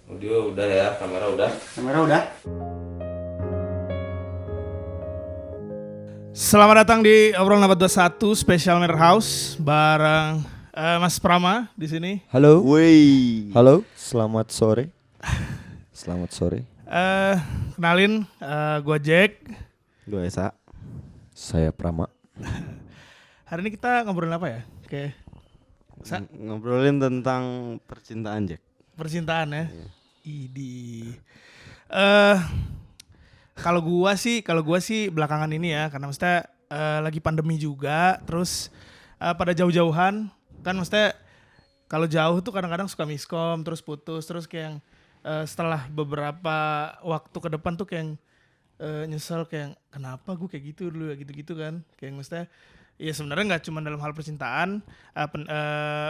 Audio udah ya, kamera udah. Kamera udah. Selamat datang di obrolan 421 Special Mirror House bareng Mas Prama di sini. Halo. Woi. Halo, selamat sore. Selamat sore. Kenalin, gua Jack. Gue Esa. Saya Prama. Hari ini kita ngobrolin apa ya? Ngobrolin tentang percintaan, Jack. Percintaan ya. Idi. Kalau gua sih belakangan ini ya, karena maksudnya lagi pandemi juga, terus pada jauh-jauhan kan, maksudnya kalau jauh tuh kadang-kadang suka miskom, terus putus, terus kayak yang, setelah beberapa waktu ke depan tuh kayak yang, nyesel kayak kenapa gue kayak gitu dulu ya, gitu-gitu kan, kayak maksudnya ya sebenarnya nggak cuma dalam hal percintaan,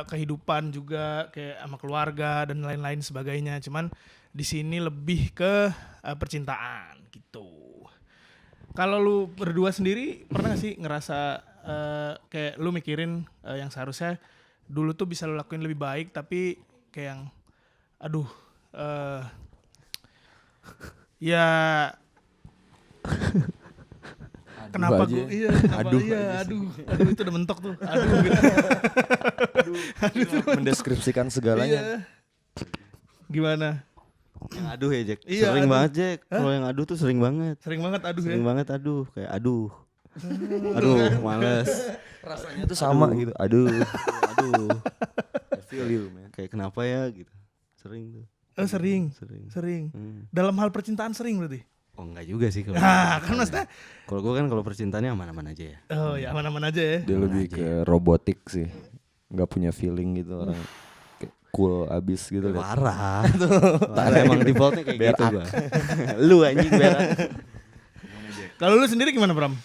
kehidupan juga kayak sama keluarga dan lain-lain sebagainya. Cuman di sini lebih ke percintaan gitu. Kalau lu berdua sendiri pernah gak sih ngerasa kayak lu mikirin yang seharusnya dulu tuh bisa lu lakuin lebih baik, tapi kayak yang aduh ya kenapa gue aduh itu udah mentok tuh, aduh gitu. Mendeskripsikan segalanya. Iya. Gimana? Yang aduh ya, Jack. Iya, Sering aduh. banget, Jack. Kalau yang aduh tuh sering banget. Sering banget aduh Sering ya. banget aduh, kayak aduh. Aduh, males. Rasanya tuh sama gitu. Aduh. Aduh. I feel you, man. Kayak kenapa ya gitu. Sering tuh. Oh, sering. Sering. Dalam hal percintaan sering berarti. Oh, enggak juga sih kalau. Nah, kan maksudnya Kalau gue kan kalau percintaannya aman-aman aja ya. oh ya aman-aman aja ya. Dia lebih ke robotik sih. Nggak punya feeling gitu orang. Kayak cool abis gitu kan. Parah. Parah emang defaultnya kayak Berak. gitu gua. Lu anjing berak. Kalau lu sendiri gimana, Bram?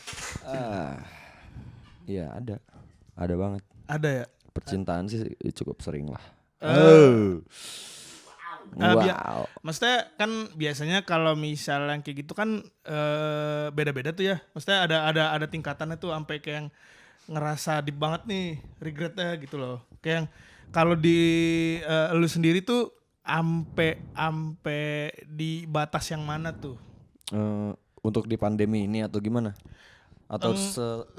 Iya ada. Ada banget. Ada ya? Percintaan sih cukup sering lah. Maksudnya kan biasanya kalau misalnya kayak gitu kan beda-beda tuh ya. Maksudnya ada tingkatannya tuh sampai kayak yang ngerasa deep banget nih regretnya gitu loh. Kayak yang kalau di lu sendiri tuh ampe di batas yang mana tuh? Untuk di pandemi ini atau gimana? Atau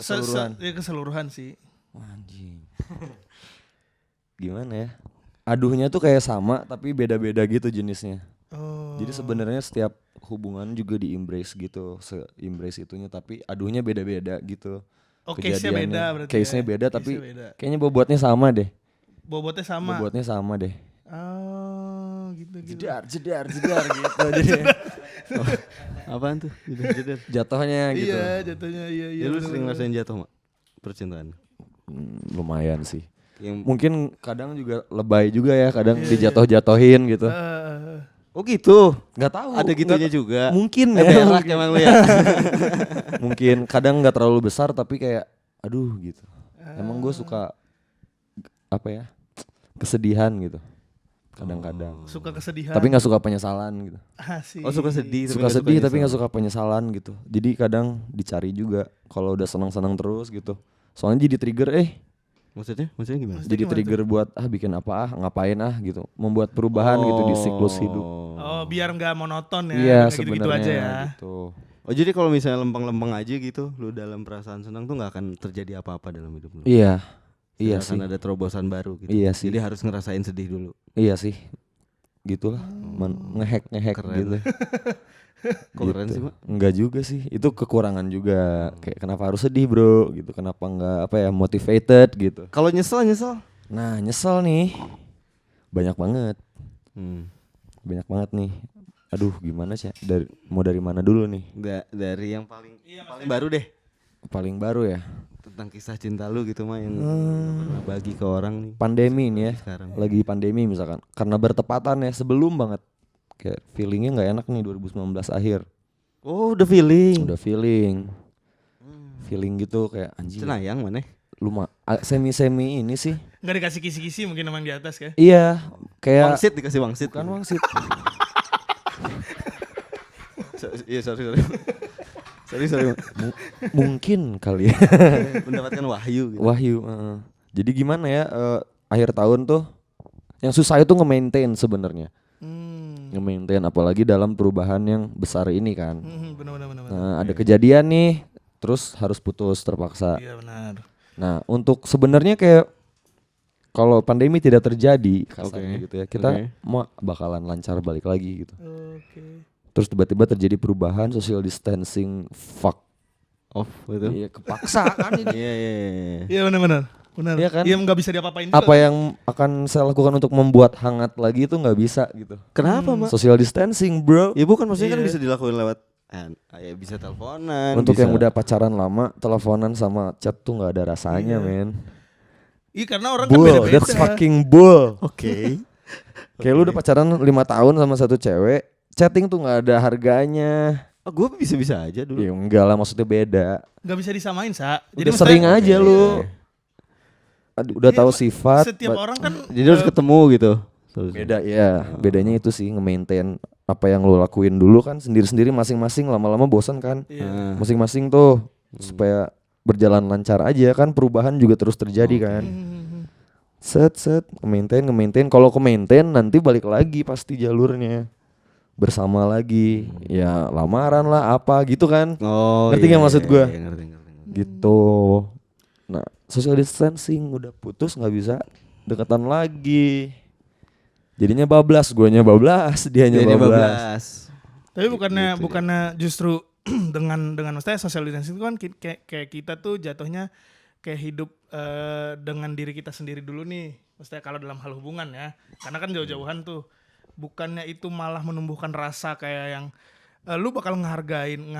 keseluruhan? Ya keseluruhan sih. Anjing. Gimana ya? Aduhnya tuh kayak sama tapi beda-beda gitu jenisnya. Oh. Jadi sebenarnya setiap hubungan juga di-embrace gitu, se-embrace itunya, tapi aduhnya beda-beda gitu. Oh, case-nya beda berarti. Case-nya ya? beda Case-nya tapi beda. kayaknya bobotnya sama deh. Bobotnya sama. Bobotnya sama deh. Oh, gitu. Jedar gitu jadi. Apaan tuh? Jeder. Jatuhnya gitu. Iya, jatuhnya iya. Ya lu bener, sering bener. ngerasain jatuh, Mak? Percintaan. Lumayan sih. Yang Mungkin kadang juga lebay juga ya, kadang dijatuh-jatuhin gitu. oh gitu. Nggak tahu. Ada gitunya nggak- juga. Mungkin ya. Berak emang lu ya. Mungkin kadang nggak terlalu besar tapi kayak aduh gitu. Emang gue suka apa ya, kesedihan gitu kadang-kadang. Suka kesedihan. Tapi nggak suka penyesalan gitu. Asik. Oh suka sedih. Suka sedih tapi nggak suka penyesalan gitu. Jadi kadang dicari juga kalau udah senang-senang terus gitu. Soalnya jadi trigger Maksudnya gimana? jadi trigger buat bikin apa ngapain gitu. Membuat perubahan gitu di siklus hidup. Oh, biar nggak monoton ya. Iya nggak gitu-gitu sebenarnya aja ya. gitu. Oh jadi kalau misalnya lempeng-lempeng aja gitu, lu dalam perasaan senang tuh nggak akan terjadi apa-apa dalam hidup lu. Iya. Iya Tidak sih. akan ada terobosan baru gitu. Iya sih. Jadi harus ngerasain sedih dulu. Iya sih. Gitulah. Ngehack Keren. gitu. Kok keren sih, Mak? Enggak juga sih. Itu kekurangan juga. Kayak kenapa harus sedih, Bro? Gitu. Kenapa enggak motivated gitu. Kalau nyesel. Nah, nyesel nih. Banyak banget. Hmm. Banyak banget nih. Aduh, gimana sih? Dari mana dulu nih? Dari yang paling baru deh. Paling baru ya. Tentang kisah cinta lu gitu mah yang pernah bagi ke orang nih. Pandemi ini ya. Sekarang. Lagi pandemi misalkan. Karena bertepatan ya sebelum banget. Kayak feelingnya nggak enak nih 2019 akhir. Oh udah feeling. Udah feeling. Feeling gitu kayak anjing. Cenayang mana? Semi ini sih. Nggak dikasih kisi-kisi mungkin emang di atas ya. Iya, kayak Wangsit dikasih wangsit. bukan wangsit. Iya sorry. sorry. Mungkin kali ya. Mendapatkan wahyu gitu. Wahyu. Jadi gimana ya? Akhir tahun tuh yang susah itu nge-maintain sebenarnya. nge-maintain apalagi dalam perubahan yang besar ini kan. Benar. Nah, ada kejadian nih, terus harus putus terpaksa. Iya benar. Nah, untuk sebenarnya kayak kalau pandemi tidak terjadi kasarnya Oke. gitu ya, kita Oke. mau bakalan lancar balik lagi gitu. Oke. Terus tiba-tiba terjadi perubahan social distancing, fuck. Off gitu. Iya, kepaksa kan ini. Iya. Iya benar. Benar. Iya kan? Iya nggak bisa diapa-apain juga. Apa yang akan saya lakukan untuk membuat hangat lagi itu nggak bisa gitu. Kenapa, Mak? Social distancing, bro. Ya bukan maksudnya kan Iya. bisa dilakuin lewat ya bisa teleponan. Untuk bisa. yang udah pacaran lama, teleponan sama chat tuh nggak ada rasanya, Iya. men. Iya karena orang kan Bull, beda-beda. that's fucking bull. Oke. Kayak lu udah pacaran 5 tahun sama satu cewek, chatting tuh nggak ada harganya. Oh, gue bisa-bisa aja dulu. Ya enggak lah, maksudnya beda. Nggak bisa disamain, Sa. Udah maksudnya- sering aja lu. Iya. Aduh, udah Iya, tahu sifat. Setiap orang kan Jadi harus ketemu gitu. Beda ya. Bedanya itu sih nge-maintain apa yang lu lakuin dulu kan sendiri-sendiri masing-masing, lama-lama bosan kan. Iya. Nah, Masing-masing tuh supaya berjalan lancar aja kan, perubahan juga terus terjadi kan. Set nge-maintain. Kalau ke-maintain nanti balik lagi pasti jalurnya. Bersama lagi. Ya lamaran lah apa gitu kan. Oh, Ngerti nggak maksud gua? Iya, ngerti. Gitu. Nah, social distancing udah putus nggak bisa deketan lagi. Jadinya bablas, guanya bablas, dianya Jadi bablas. Tapi bukannya Gitu ya. bukannya justru dengan maksudnya social distancing itu kan kayak kita tuh jatuhnya kayak hidup dengan diri kita sendiri dulu nih. Maksudnya kalau dalam hal hubungan ya. Karena kan jauh-jauhan tuh. Bukannya itu malah menumbuhkan rasa kayak yang lu bakal ngehargain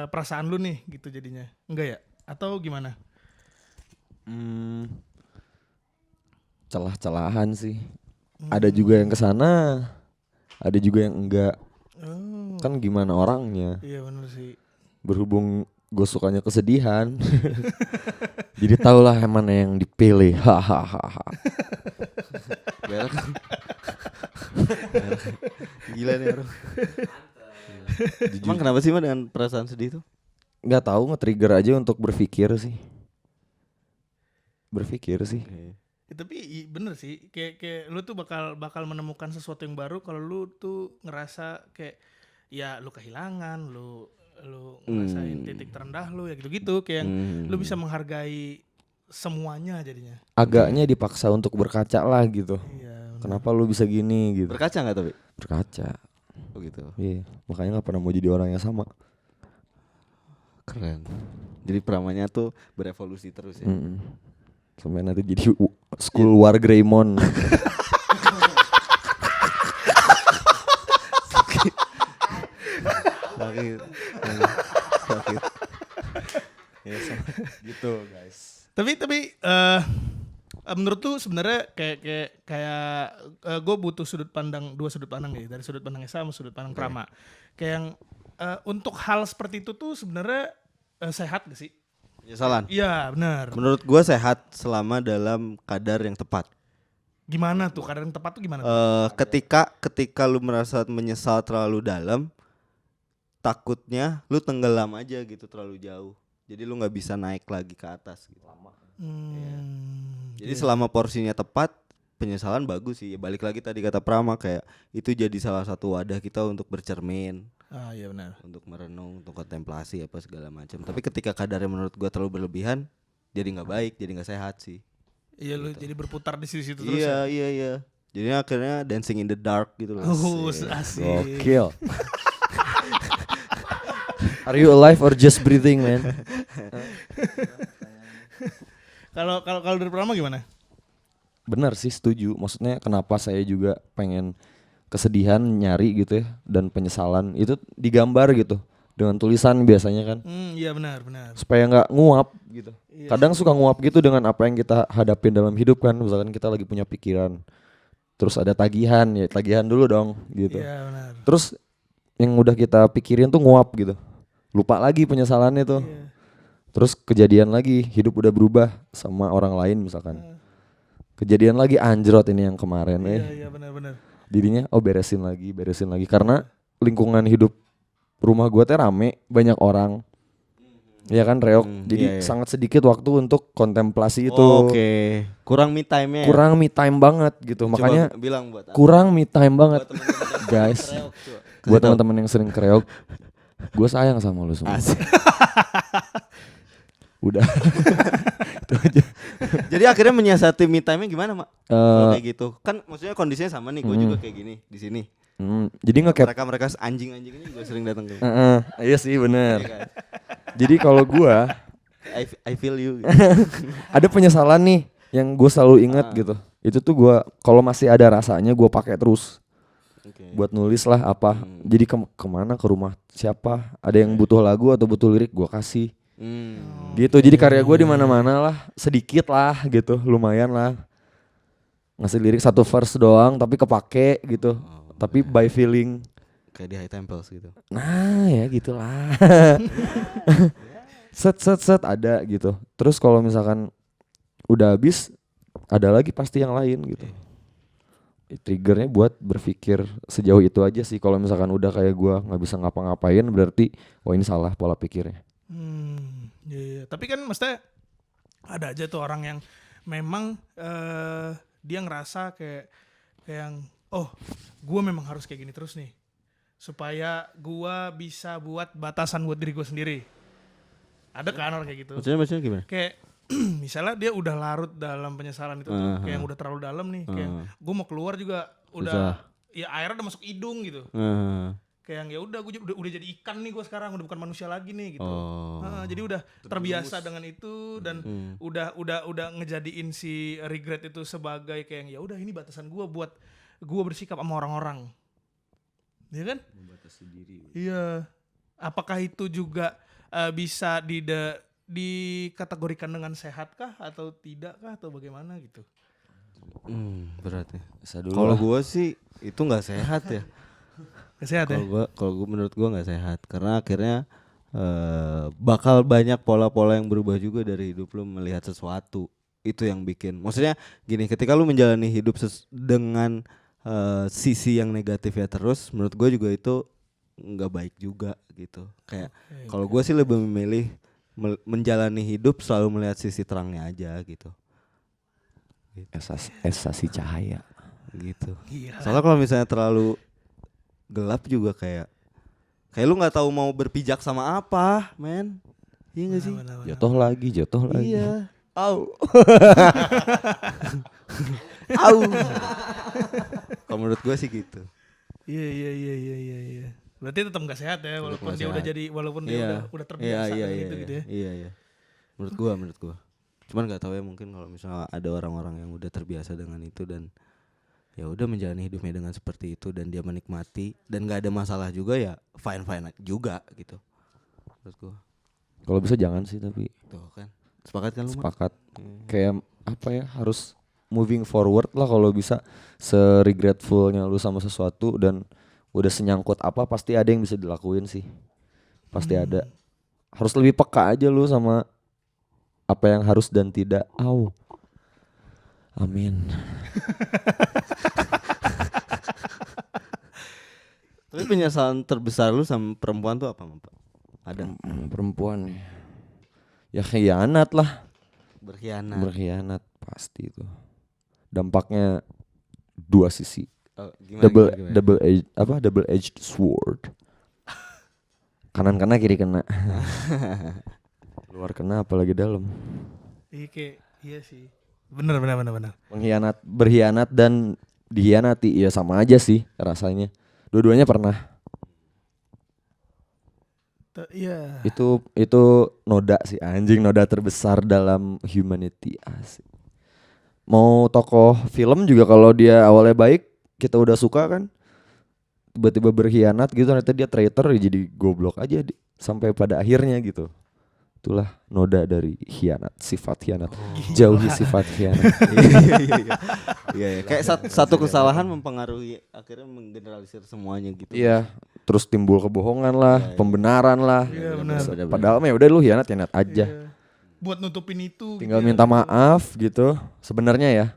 perasaan lu nih gitu jadinya. Enggak ya? Atau gimana? Celah-celahan sih. Ada juga yang kesana, ada juga yang enggak. Oh, Kan gimana orangnya. iya benar sih. Berhubung gue sukanya kesedihan, jadi tahulah mana yang dipilih. Hahaha. Berak. Gila nih orang. Emang kenapa sih mah dengan perasaan sedih tuh? Nggak tahu, nge-trigger aja untuk berpikir sih. Ya, tapi bener sih kayak lu tuh bakal menemukan sesuatu yang baru kalau lu tuh ngerasa kayak ya lu kehilangan, lu ngerasain titik terendah lu ya gitu-gitu kayak yang lu bisa menghargai semuanya jadinya. Agaknya dipaksa untuk berkaca lah gitu. Iya. Kenapa lu bisa gini gitu? Berkaca nggak tapi? Berkaca. Oh gitu. Iya, makanya nggak pernah mau jadi orang yang sama. Keren. Jadi peramanya tuh berevolusi terus ya. Sampai nanti jadi school war Greymon. Sakit. Sakit. Ya, Gitu guys. Tapi menurut tuh sebenarnya kayak gue butuh dua sudut pandang nih dari sudut pandang Esa sama sudut pandang Prama. Kayak yang untuk hal seperti itu tuh sebenarnya sehat gak sih? penyesalan. Iya benar. Menurut gua sehat selama dalam kadar yang tepat. Gimana tuh kadar yang tepat tuh gimana? Ketika lu merasa menyesal terlalu dalam, takutnya lu tenggelam aja gitu terlalu jauh. Jadi lu nggak bisa naik lagi ke atas gitu. Jadi selama porsinya tepat, penyesalan bagus sih. Ya, balik lagi tadi kata Prama kayak itu jadi salah satu wadah kita untuk bercermin, Iya benar. untuk merenung, untuk kontemplasi apa segala macam. Tapi ketika kadarnya menurut gua terlalu berlebihan, jadi nggak baik, jadi nggak sehat sih. Iya lu jadi berputar di situ terus. Iya, iya. Jadi akhirnya dancing in the dark gitu loh. Asik. Gokil. Are you alive or just breathing, man? Kalau dari Prama gimana? Benar sih, setuju. Maksudnya kenapa saya juga pengen kesedihan nyari gitu ya, dan penyesalan itu digambar gitu dengan tulisan biasanya kan, Iya benar. supaya nggak nguap gitu. Iya. Kadang suka nguap gitu dengan apa yang kita hadapin dalam hidup kan. Misalkan kita lagi punya pikiran, terus ada tagihan, ya tagihan dulu dong gitu. Iya benar. Terus yang udah kita pikirin tuh nguap gitu, lupa lagi penyesalannya tuh. Iya. Terus kejadian lagi, hidup udah berubah sama orang lain misalkan. Kejadian lagi, anjrot ini yang kemarin. Iya benar. Dirinya beresin lagi karena lingkungan hidup rumah gua teh rame, banyak orang. Ya kan reog. Jadi iya, iya. sangat sedikit waktu untuk kontemplasi itu. Oke. Kurang me time-nya. Kurang me time banget gitu. Coba Makanya bilang buat kurang me time banget. teman-teman Guys. reog, coba. Buat teman-teman yang sering kereog, gue sayang sama lu semua. Asik. Udah. Itu aja. Jadi akhirnya menyiasati me time-nya gimana, Mak? Kalau Eh, kayak gitu. Kan maksudnya kondisinya sama nih, gue juga kayak gini di sini. jadi nge-cap. Mereka anjing-anjing ini juga sering datang ke. Iya sih bener. Iya kan? Jadi kalau gue I feel you. Gitu. ada penyesalan nih yang gue selalu ingat gitu. Itu tuh gue kalau masih ada rasanya gue pakai terus. Oke. Buat nulis lah apa. Jadi kemana, ke rumah siapa, ada yang butuh lagu atau butuh lirik gue kasih. Gitu. Jadi karya gue di mana-mana lah, sedikit lah gitu, lumayan lah. Ngasih lirik 1 verse doang tapi kepake gitu. Tapi by feeling. Kayak di High Temples gitu. Nah ya gitulah. set ada gitu. Terus kalau misalkan udah habis, ada lagi pasti yang lain gitu. Triggernya buat berpikir sejauh itu aja sih. Kalau misalkan udah kayak gua nggak bisa ngapa-ngapain, berarti oh ini salah pola pikirnya. Iya. Tapi kan maksudnya ada aja tuh orang yang memang dia ngerasa kayak yang gue memang harus kayak gini terus nih supaya gue bisa buat batasan buat diri gue sendiri. Ada kan orang kayak gitu. Maksudnya gimana? Kayak misalnya dia udah larut dalam penyesalan itu tuh, kayak yang udah terlalu dalam nih, kayak gue mau keluar juga udah ya airnya udah masuk hidung gitu. Kayak yang ya udah gue udah jadi ikan nih, gue sekarang udah bukan manusia lagi nih gitu. Jadi udah terbiasa dengan itu dan udah ngejadiin si regret itu sebagai kayak yang ya udah ini batasan gue buat gue bersikap sama orang-orang. Iya kan? Membatasi diri. Iya. Apakah itu juga bisa dikategorikan dengan sehat kah atau tidak kah atau bagaimana gitu? Berat ya. Kalau Kalau gue sih itu nggak sehat ya. Sehat ya? Kalau gue menurut gue nggak sehat karena akhirnya bakal banyak pola-pola yang berubah juga dari hidup lu melihat sesuatu. Itu yang bikin. Maksudnya gini, ketika lu menjalani hidup dengan sisi yang negatif ya terus, menurut gue juga itu nggak baik juga gitu. Kayak kalau gue sih lebih memilih menjalani hidup selalu melihat sisi terangnya aja gitu. esasi cahaya. Gitu. Gila. Soalnya kalau misalnya terlalu gelap juga kayak lu nggak tahu mau berpijak sama apa, men. Iya nggak sih? Jatuh lagi. Iya. Au. Au. Kalau menurut gue sih gitu. Iya. Berarti tetap nggak sehat ya, walaupun dia udah jadi, walaupun dia udah terbiasa dengan itu gitu ya. Iya. Menurut gua. Cuman nggak tahu ya, mungkin kalau misalnya ada orang-orang yang udah terbiasa dengan itu dan ya udah menjalani hidupnya dengan seperti itu dan dia menikmati dan nggak ada masalah juga, ya fine juga gitu. Menurut gua. Kalau bisa jangan sih, tapi Tuh kan. Sepakat kan lu? sepakat. Kayak apa ya, harus moving forward lah kalau bisa. Se-regretfulnya lu sama sesuatu dan udah senyangkut apa, pasti ada yang bisa dilakuin sih. Pasti ada. Harus lebih peka aja lu sama apa yang harus dan tidak. Amin. Tapi penyesalan terbesar lu sama perempuan tuh apa, Pak? Ada? Perempuan ya khianat lah. Berkhianat. Pasti itu. Dampaknya dua sisi. Gimana? Double edged sword. Kanan kena, kiri kena. Luar kena apalagi dalam. Iya sih. Bener. Berkhianat dan dihianati ya sama aja sih rasanya. Dua-duanya pernah. Iya. Itu noda sih, anjing, noda terbesar dalam humanity. Asik. Mau tokoh film juga kalau dia awalnya baik, kita udah suka kan, tiba-tiba berkhianat gitu, ternyata dia traitor, ya jadi goblok aja sampai pada akhirnya gitu. Itulah noda dari khianat, sifat khianat. Jauhi sifat khianat. Iya. Kayak satu kesalahan mempengaruhi, akhirnya menggeneralisir semuanya gitu. Iya, terus timbul kebohongan lah, pembenaran lah. Iya, benar. Padahal ya udah lu khianat aja. Iya. Buat nutupin itu. Tinggal gitu ya. minta maaf gitu. Sebenarnya ya.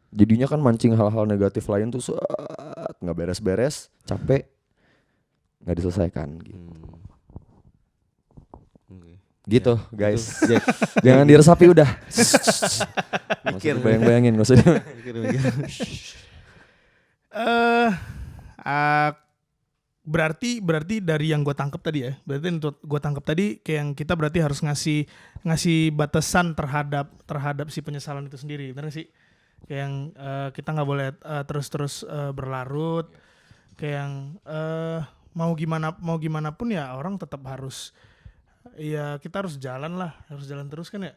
Jadinya kan mancing hal-hal negatif lain tuh nggak beres-beres, capek, nggak diselesaikan gitu. Gitu guys. Jack. Jangan diresapi udah. Mikir. Bayang-bayangin gak usah. Mikir. Berarti dari yang gue tangkap tadi ya, berarti untuk gue tangkap tadi kayak yang kita berarti harus ngasih batasan terhadap si penyesalan itu sendiri, benar sih? Kayak yang kita nggak boleh terus berlarut, kayak yang mau gimana pun ya orang tetap harus, ya kita harus jalan terus kan ya.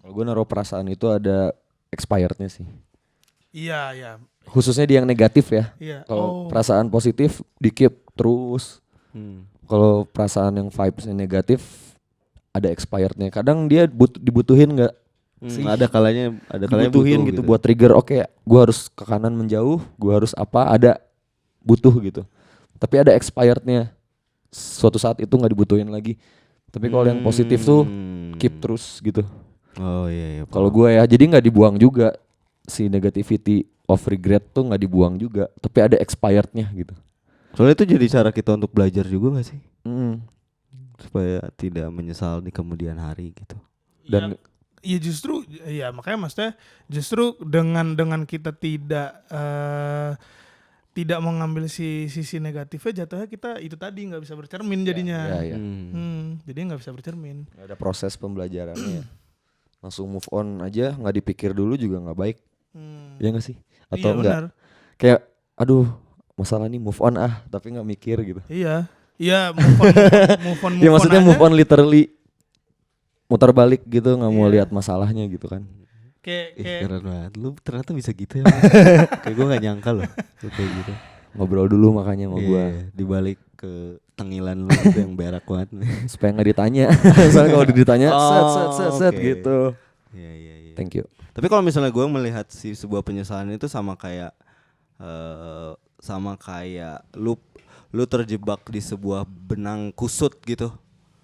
Kalau gue naruh perasaan itu ada expirednya sih. Iya. Khususnya di yang negatif ya. Iya. Kalau perasaan positif di keep terus. Kalau perasaan yang vibesnya negatif ada expirednya. Kadang dia dibutuhin nggak? Ada kalanya Dibutuhin butuh gitu buat trigger. Oke, gue harus ke kanan menjauh. Gue harus apa? Ada butuh gitu. Tapi ada expirednya. Suatu saat itu nggak dibutuhin lagi. Tapi kalau yang positif tuh keep terus gitu. Oh iya. Kalau gue ya, jadi nggak dibuang juga si negativity of regret tuh nggak dibuang juga, tapi ada expirednya gitu. Soalnya itu jadi cara kita untuk belajar juga gak sih? supaya Tidak menyesal di kemudian hari gitu. Dan ya justru ya makanya maksudnya justru dengan kita tidak mengambil sisi negatifnya, jatuhnya kita itu tadi nggak bisa bercermin jadinya. ya. Jadi nggak bisa bercermin. Ada proses pembelajarannya. Langsung move on aja, nggak dipikir dulu juga nggak baik. Ya nggak sih? Atau Iya, enggak? benar. Kayak aduh masalah nih move on tapi nggak mikir gitu. Iya move on Ya maksudnya aja. move on literally mutar balik gitu, nggak mau lihat masalahnya gitu kan. Kayak Keren banget. Lu ternyata bisa gitu ya. Kayak gue gak nyangka loh. Lu kayak gitu. Ngobrol dulu makanya sama gua Dibalik ke tengilan lu itu yang berak banget nih. supaya nggak ditanya. Soalnya kalau ditanya set oke. gitu. Iya. Thank you. Tapi kalau misalnya gue melihat sebuah penyesalan itu sama kayak lu terjebak di sebuah benang kusut gitu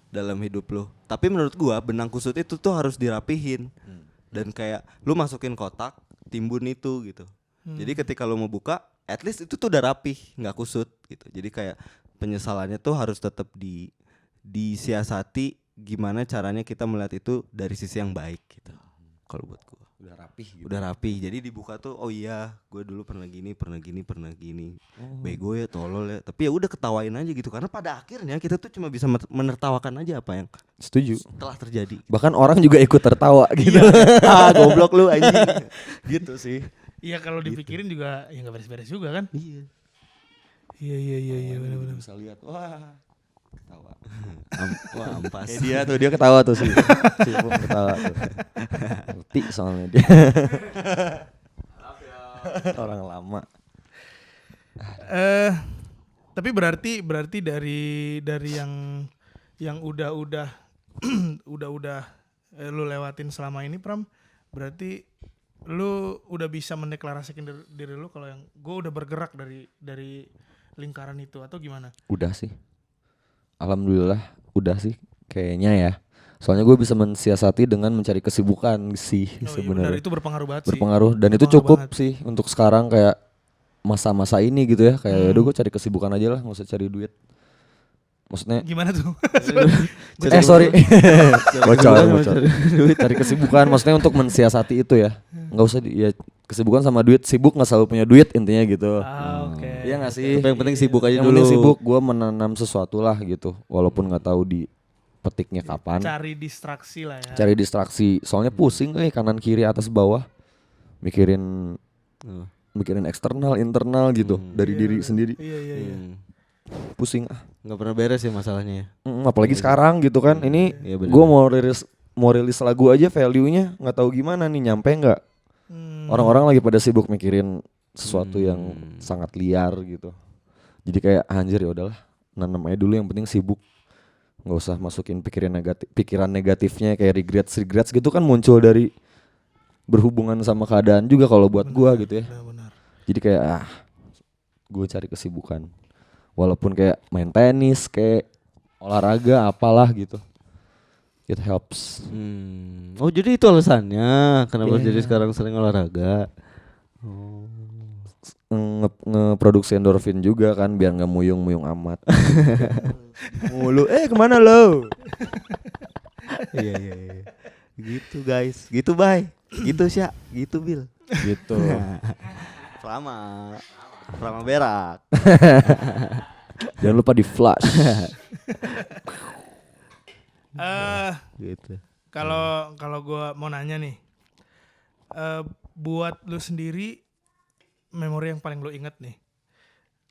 dalam hidup lu. Tapi menurut gue benang kusut itu tuh harus dirapihin. Dan kayak lu masukin kotak, timbun itu gitu. Jadi ketika lu mau buka, at least itu tuh udah rapih, nggak kusut gitu. Jadi kayak penyesalannya tuh harus tetap disiasati gimana caranya kita melihat itu dari sisi yang baik gitu. Kalau buat gua Udah rapih gitu. udah rapih. Jadi dibuka tuh oh iya, gue dulu pernah gini. Bego ya, tolol ya. Tapi ya udah ketawain aja gitu karena pada akhirnya kita tuh cuma bisa menertawakan aja apa yang Setuju. telah terjadi. Bahkan orang juga ikut tertawa gitu. Goblok lu anjing. Gitu sih. iya kalau dipikirin juga ya nggak beres-beres juga kan. Iya. Iya benar-benar. Bisa lihat, wah ketawa. Wah, ampas. Kayak dia ketawa tuh sih. Sibuk ketawa tuh. Ngerti soalnya dia. Orang lama. Tapi berarti dari yang udah lu lewatin selama ini Pram, berarti lu udah bisa mendeklarasikan diri lu kalau yang gue udah bergerak dari lingkaran itu atau gimana? Udah sih. Alhamdulillah udah sih kayaknya ya. Soalnya gue bisa mensiasati dengan mencari kesibukan sih Iya benar, sebenarnya. itu berpengaruh banget sih. Berpengaruh dan itu Berpengaruh cukup banget. sih untuk sekarang kayak masa-masa ini gitu ya. Kayak yaudah gue cari kesibukan aja lah, nggak usah cari duit. Maksudnya Gimana tuh? sorry. Bocor. Cari kesibukan maksudnya untuk mensiasati itu ya. Nggak usah ya kesibukan sama duit, sibuk nggak selalu punya duit intinya gitu. Oke. Iya nggak sih? Tapi yang penting sibuk aja Yang dulu. penting sibuk, gue menanam sesuatu lah gitu. Walaupun nggak tahu dipetiknya kapan. Cari distraksi lah ya. Cari distraksi. Soalnya pusing kanan kiri atas bawah. Mikirin eksternal, internal gitu dari diri sendiri. Iya. Pusing Nggak pernah beres ya masalahnya ya. apalagi sekarang gitu kan. Ini Iya, bener. gue mau rilis lagu aja value-nya nggak tahu gimana nih, nyampe nggak. Orang-orang lagi pada sibuk mikirin sesuatu yang sangat liar gitu. Jadi kayak anjir ya udahlah, nanam aja dulu, yang penting sibuk. Nggak usah masukin pikiran negatifnya kayak regrets gitu kan muncul dari berhubungan sama keadaan juga kalau buat gua gitu ya. Benar. Jadi kayak gue cari kesibukan. Walaupun kayak main tenis, kayak olahraga apalah gitu. It helps. Oh jadi itu alasannya kenapa Iya. jadi sekarang sering olahraga. ngeproduksi endorfin juga kan biar nggak muyung-muyung amat. Mulu kemana lo? Iya. Gitu guys, gitu Bay. Gitu Sya, gitu Bil. Gitu. Prama berak. Jangan lupa di flash. Gitu. Kalau gue mau nanya nih, buat lu sendiri memori yang paling lu inget nih,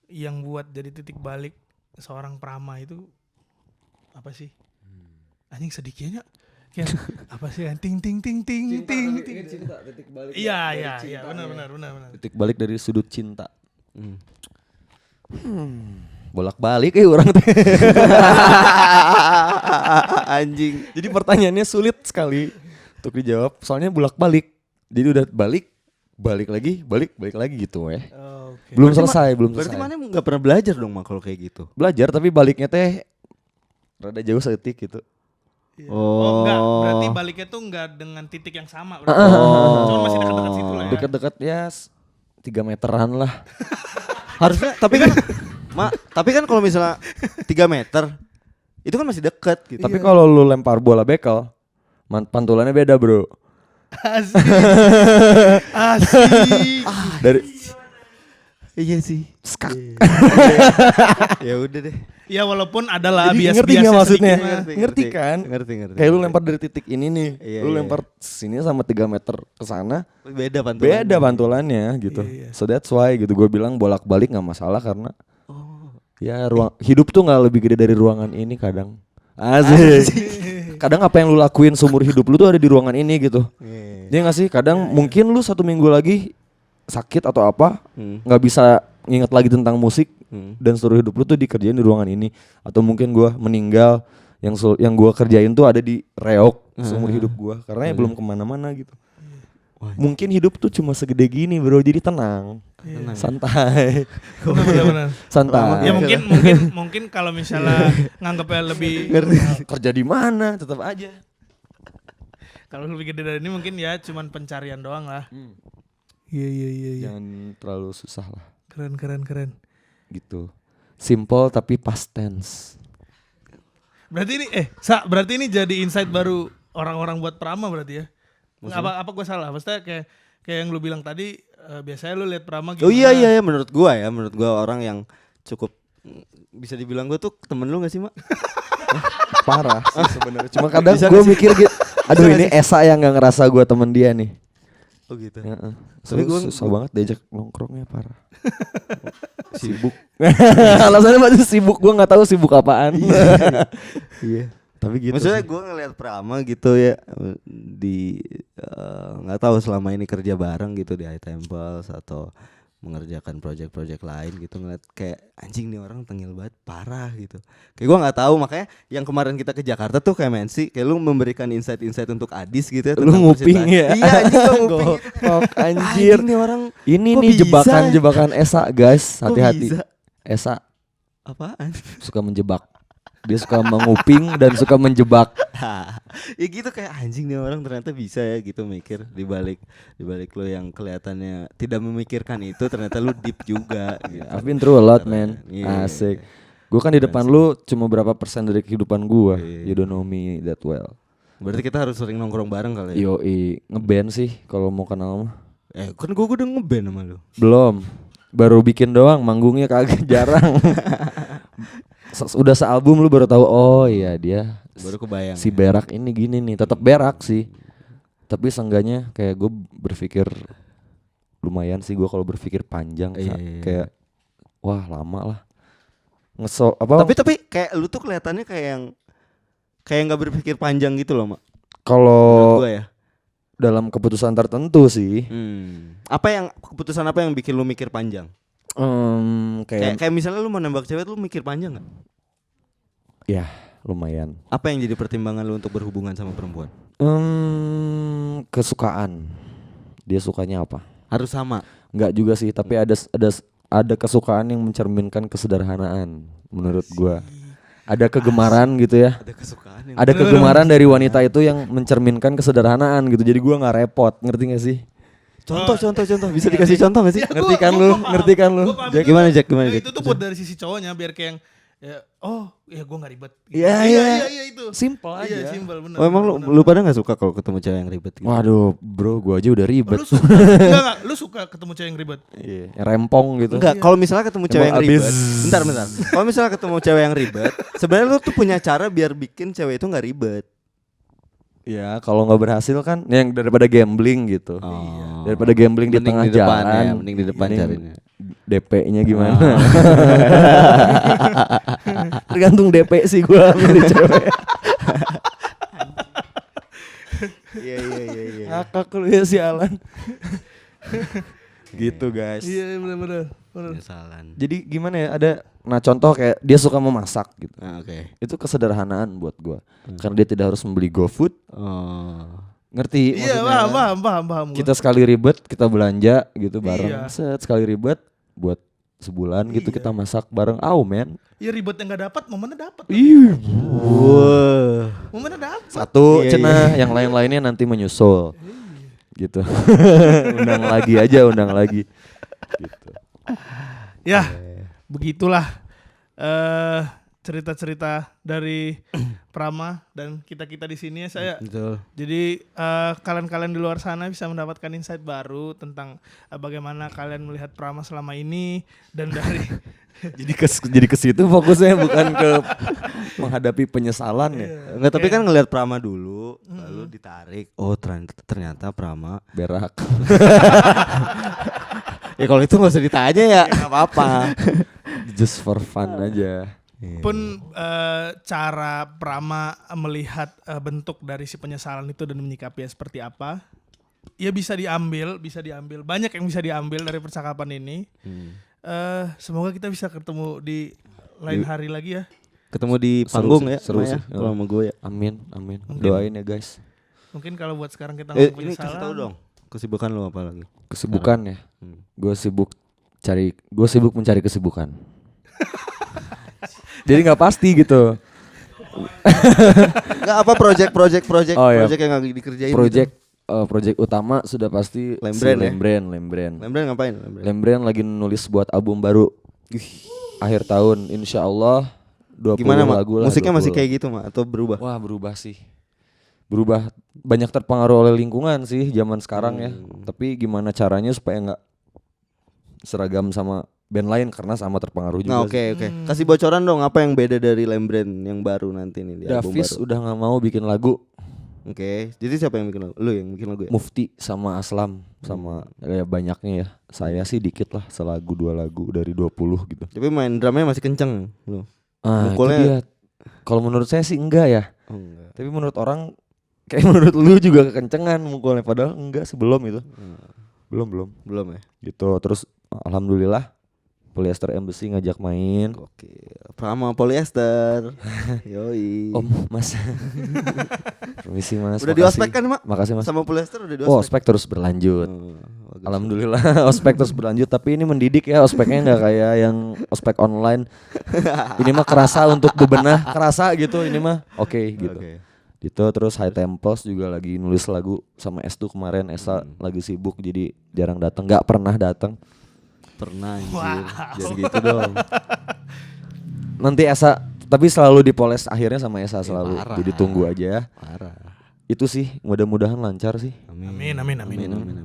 yang buat jadi titik balik seorang Prama itu apa sih? Anjing sedikitnya kayak apa sih? Ting ting ting ting ting. Titik balik. Iya benar. Titik balik dari sudut cinta. Bolak-balik orang tuh. Anjing. Jadi pertanyaannya sulit sekali untuk dijawab. Soalnya bolak-balik. Jadi udah balik lagi gitu ya. Oke. Belum selesai. Berarti mana nggak pernah belajar dong Mak kalau kayak gitu? Belajar tapi baliknya teh rada jauh setik gitu. Iya. Oh. Enggak, berarti baliknya tuh enggak dengan titik yang sama. Cuma masih dekat-dekat situ lah ya. Dekat-dekat ya 3 meteran lah. Harusnya tapi kan kalau misalnya 3 meter itu kan masih dekat gitu. Tapi kalau lu lempar bola bekel, pantulannya beda, Bro. Asik. Dari Iya sih. skak. Ya udah deh. Ya walaupun adalah Jadi bias ngerti nggak maksudnya? sedikit mah. Ngerti kan? Ngerti. Kayak lu lempar dari titik ini nih, Iya, lu iya. lempar sini sama 3 meter ke sana, Beda pantulan. beda pantulannya gitu. Iya. So that's why gitu gue bilang bolak-balik nggak masalah karena ya hidup tuh nggak lebih gede dari ruangan ini kadang. Asik. Kadang apa yang lu lakuin seumur hidup lu tuh ada di ruangan ini gitu. Iya nggak sih? Kadang mungkin lu 1 minggu lagi sakit atau apa, nggak bisa nginget lagi tentang musik dan seluruh hidup lu tuh dikerjain di ruangan ini. Atau mungkin gua meninggal yang gua kerjain tuh ada di reok seumur hidup gua karena ya belum kemana-mana gitu. Mungkin hidup tuh cuma segede gini bro, jadi tenang, santai, Benar. santai. Ya mungkin kalau misalnya nganggapnya lebih Kerja di mana tetap aja. kalau lebih gede dari ini mungkin ya cuman pencarian doang lah. Iya. Jangan terlalu susah lah, Keren. gitu. Simple tapi past tense. Berarti ini jadi insight baru orang-orang buat Prama berarti ya. Apa gue salah? Maksudnya kayak yang lu bilang tadi biasanya lu lihat Prama gimana? Oh iya menurut gua orang yang cukup bisa dibilang gua tuh temen lu gak sih Mak? Parah sih sebenarnya. Cuma kadang Bisa gue nggak sih? mikir gitu, aduh Bisa ini nggak Esa yang nggak ngerasa gue temen dia nih. Oh gitu. Tapi gue susah banget diajak nongkrongnya parah. Sibuk. Alasannya masih sibuk, gue nggak tahu sibuk apaan. Iya. Tapi gitu. Maksudnya sih. gue ngeliat Prama gitu ya di nggak tahu selama ini kerja bareng gitu di High Temples atau mengerjakan project-project lain gitu ngeliat kayak anjing nih orang tengil banget parah gitu. Kayak gue nggak tahu makanya yang kemarin kita ke Jakarta tuh kayak Mensi kayak lu memberikan insight-insight untuk Adis gitu ya. Lu tentang nguping percintaan. ya. Iya anjing gue nguping. Gokok, anjir. Anjing nih orang Ini kok nih bisa? jebakan Esa guys, kok hati-hati. bisa? Esa Apaan? suka menjebak. Dia suka menguping dan suka menjebak. Ya gitu kayak anjing nih orang ternyata bisa ya gitu mikir di balik lo yang kelihatannya tidak memikirkan itu ternyata lu deep juga gitu. I've been through a lot man. Iya. Asik. Gue kan di depan lu cuma berapa persen dari kehidupan gue. Iya. You don't know me that well. Berarti kita harus sering nongkrong bareng kali ya. Yoi, ngeband sih kalau mau kenal mah. Kan gue udah ngeband sama lu. Belum. Baru bikin doang, manggungnya kagak jarang. Udah sealbum lu baru tahu oh iya dia Baru kebayang. si berak ini gini nih, tetap berak sih. Tapi seenggaknya kayak gue berpikir lumayan sih gue kalau berpikir panjang Iya. kayak wah lama lah. Apa? Tapi kayak lu tuh kelihatannya kayak nggak berpikir panjang gitu loh, Mak. Kalau Menurut gua ya. dalam keputusan tertentu sih. Keputusan apa yang bikin lu mikir panjang? Kayak misalnya lu mau nembak cewek lu mikir panjang gak? Ya lumayan. Apa yang jadi pertimbangan lu untuk berhubungan sama perempuan? Kesukaan. Dia sukanya apa? Harus sama. Enggak juga sih, tapi ada kesukaan yang mencerminkan kesederhanaan menurut gua. Ada kegemaran gitu ya. Ada kesukaan yang Ada kegemaran dari wanita itu yang mencerminkan kesederhanaan gitu. Jadi gua nggak repot, ngerti gak sih? Contoh bisa dikasih contoh gak sih? Ya, Ngerti kan lu? paham. Ngerti kan lu? Gua paham Jack, juga. gimana, Jack? Gimana, Nah, Jack? itu tuh buat dari sisi cowoknya biar kayak yang gue gak ribet. Iya, iya itu. Simple aja. Iya, simpel benar. Oh, emang lu pada gak suka kalau ketemu cewek yang ribet gitu? Waduh, bro, gua aja udah ribet. Lu suka enggak? Lu suka ketemu cewek yang ribet? Iya, yang rempong gitu. Enggak, kalau misalnya ketemu cewek yang Emang ribet. abis. Bentar. Kalau misalnya ketemu cewek yang ribet, sebenarnya lu tuh punya cara biar bikin cewek itu enggak ribet. Ya, kalau nggak berhasil kan yang daripada gambling gitu. Oh. Daripada gambling di Mending tengah di depan jalan, ya, mending di depan mending carinya. DP-nya gimana? Tergantung DP sih gua milih cewek. Iya. Ngakak lu ya si Alan. Gitu guys. Iya, benar. Penyesalan. Jadi gimana ya? Nah contoh kayak dia suka memasak gitu. Nah, oke. Itu kesederhanaan buat gua. Karena dia tidak harus membeli GoFood. Oh. Ngerti Iya, maksudnya? paham gua. Kita sekali ribet kita belanja gitu bareng. Iya. Sekali ribet buat sebulan gitu Iya. kita masak bareng. Men. Iya, ribet yang gak dapat, momennya dapat. Ih. Wah. Momennya dapat. Satu Iya, cenah, yang lain-lainnya nanti menyusul. Gitu. undang lagi. Gitu. Ya, begitulah cerita-cerita dari Prama dan kita-kita di sini ya saya. Betul. Jadi kalian-kalian di luar sana bisa mendapatkan insight baru tentang bagaimana kalian melihat Prama selama ini dan dari Jadi ke situ fokusnya bukan ke menghadapi penyesalan ya. Enggak, tapi kan ngelihat Prama dulu, lalu ditarik. Oh, ternyata Prama Berak. ya kalau itu nggak usah ditanya ya, nggak apa-apa. Just for fun aja. pun cara Prama melihat bentuk dari si penyesalan itu dan menyikapinya seperti apa, ya bisa diambil banyak yang bisa diambil dari percakapan ini. Semoga kita bisa ketemu di lain hari lagi ya. Ketemu di Seru panggung sih, ya, seru Maya, sih. kalau sama gue ya. Amin. Mungkin. Doain ya guys. Mungkin kalau buat sekarang kita Ini ngomong kasih tahu penyesalan. dong, kesibukan lo apa lagi? Kesibukan ya. Gue sibuk mencari kesibukan. Jadi nggak pasti gitu. Enggak apa project Oh, iya. yang lagi dikerjain. Project utama sudah pasti Lembren ya? Lembren. Lembren ngapain? Lembren lagi nulis buat album baru. Akhir tahun insya Allah 20 Gimana, Mak? lagu lah. Musiknya masih 20. kayak gitu, Mak, atau berubah? Wah, berubah sih. Berubah, banyak terpengaruh oleh lingkungan sih zaman sekarang ya. Tapi gimana caranya supaya nggak seragam sama band lain karena sama terpengaruh juga. Nah, oke. Kasih bocoran dong, apa yang beda dari Lembren yang baru nanti nih di album Davis baru? udah nggak mau bikin lagu. Oke. Jadi siapa yang bikin lagu? Lu yang bikin lagu ya? Mufti sama Aslam sama ya banyaknya ya. Saya sih dikit lah, selagu 2 lagu dari 20 gitu. Tapi main drumnya masih kenceng lu. Ah, itu Mukulnya- dia. Kalau menurut saya sih enggak ya. Oh, enggak. Tapi menurut orang kayak menurut lu juga kekencengan mukulnya padahal enggak sebelum itu. Belum. Belum ya? Gitu. Terus alhamdulillah Polyester Embassy ngajak main. Oke. Prama polyester. Yoi. Om, Mas. Permisi Mas. Udah makasih. diospek kan, Mak? Makasih Mas. Sama polyester udah Oh, diospek. ospek terus berlanjut. Bagus. Alhamdulillah ospek terus berlanjut, tapi ini mendidik ya, ospeknya nggak kayak yang ospek online. Ini mah kerasa untuk bebenah, kerasa gitu ini mah. Oke, gitu. Oke. Gitu terus High Temples juga lagi nulis lagu sama S2 kemarin. Esa lagi sibuk jadi jarang datang, nggak pernah datang. Pernah anjir. Wow. Jadi gitu dong. Nanti Esa tapi selalu dipoles akhirnya sama Esa selalu. parah. Jadi tunggu aja. Parah. Itu sih mudah-mudahan lancar sih. Amin.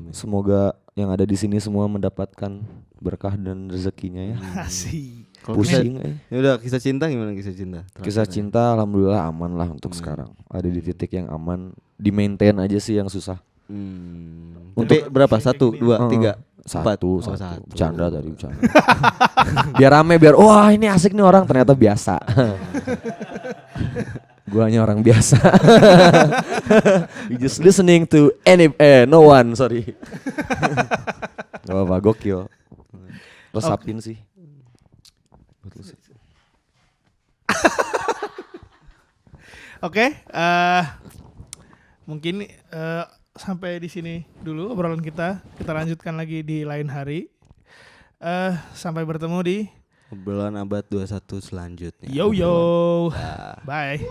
Semoga yang ada di sini semua mendapatkan berkah dan rezekinya ya. Asik. Kalau Pusing Ya udah, kisah cinta gimana kisah cinta? Kisah cinta alhamdulillah aman lah untuk sekarang. Ada di titik yang aman, di maintain aja sih yang susah. Untuk berapa? 1, 2, 3, 4. Satu. Satu. Bercanda tadi bercanda. Biar rame, biar wah ini asik nih orang, ternyata biasa. Gua hanya orang biasa. You just listening to no one, sorry. Gak apa-apa, gokil. Resapin sih. Oke, mungkin sampai di sini dulu obrolan kita. Kita lanjutkan lagi di lain hari. Sampai bertemu di Obrolan abad 21 selanjutnya. Yo. Bye.